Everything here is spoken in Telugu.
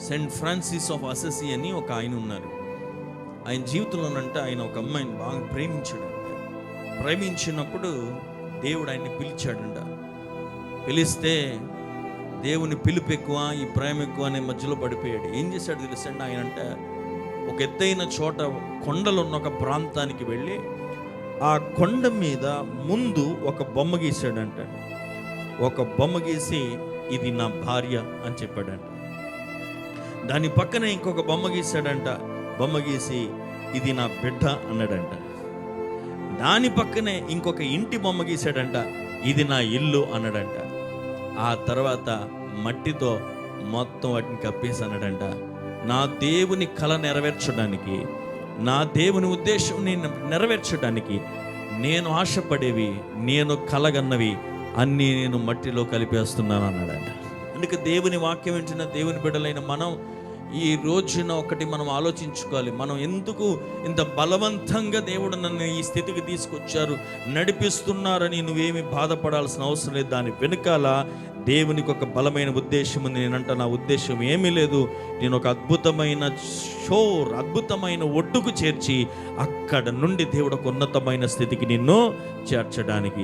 సెయింట్ ఫ్రాన్సిస్ ఆఫ్ అసెసి అని ఒక ఆయన ఉన్నారు. ఆయన జీవితంలోనంటే ఆయన ఒక అమ్మాయిని బాగా ప్రేమించాడంట. ప్రేమించినప్పుడు దేవుడు ఆయన్ని పిలిచాడంట. పిలిస్తే దేవుని పిలుపు ఎక్కువ, ఈ ప్రేమ ఎక్కువ అనే మధ్యలో పడిపోయాడు. ఏం చేశాడు తెలుసండి? ఆయన అంటే ఒక ఎత్తైన చోట కొండలు ఉన్న ఒక ప్రాంతానికి వెళ్ళి ఆ కొండ మీద ముందు ఒక బొమ్మ గీశాడంట. ఒక బొమ్మ గీసి ఇది నా భార్య అని చెప్పాడంట. దాని పక్కన ఇంకొక బొమ్మ గీశాడంట. బొమ్మ గీసి ఇది నా బిడ్డ అన్నాడంట. దాని పక్కనే ఇంకొక ఇంటి బొమ్మ గీశాడంట. ఇది నా ఇల్లు అన్నాడంట. ఆ తర్వాత మట్టితో మొత్తం వాటిని కప్పేసి అన్నాడంట, నా దేవుని కళ నెరవేర్చడానికి, నా దేవుని ఉద్దేశం నేను నెరవేర్చడానికి నేను ఆశపడేవి, నేను కలగన్నవి అన్నీ నేను మట్టిలో కలిపేస్తున్నాను అన్నాడంట. అందుకే దేవుని వాక్యం వింటున్న దేవుని బిడ్డలైన మనం ఈ రోజున ఒకటి మనం ఆలోచించుకోవాలి. మనం ఎందుకు ఇంత బలవంతంగా దేవుడు నన్ను ఈ స్థితికి తీసుకొచ్చారు, నడిపిస్తున్నారని నువ్వేమి బాధపడాల్సిన అవసరం లేదు. దాని వెనుకాల దేవునికి ఒక బలమైన ఉద్దేశం ఉంది. నేనంట నా ఉద్దేశం ఏమీ లేదు, నేను ఒక అద్భుతమైన ఒడ్డుకు చేర్చి అక్కడ నుండి దేవుడు ఒక ఉన్నతమైన స్థితికి నిన్ను చేర్చడానికి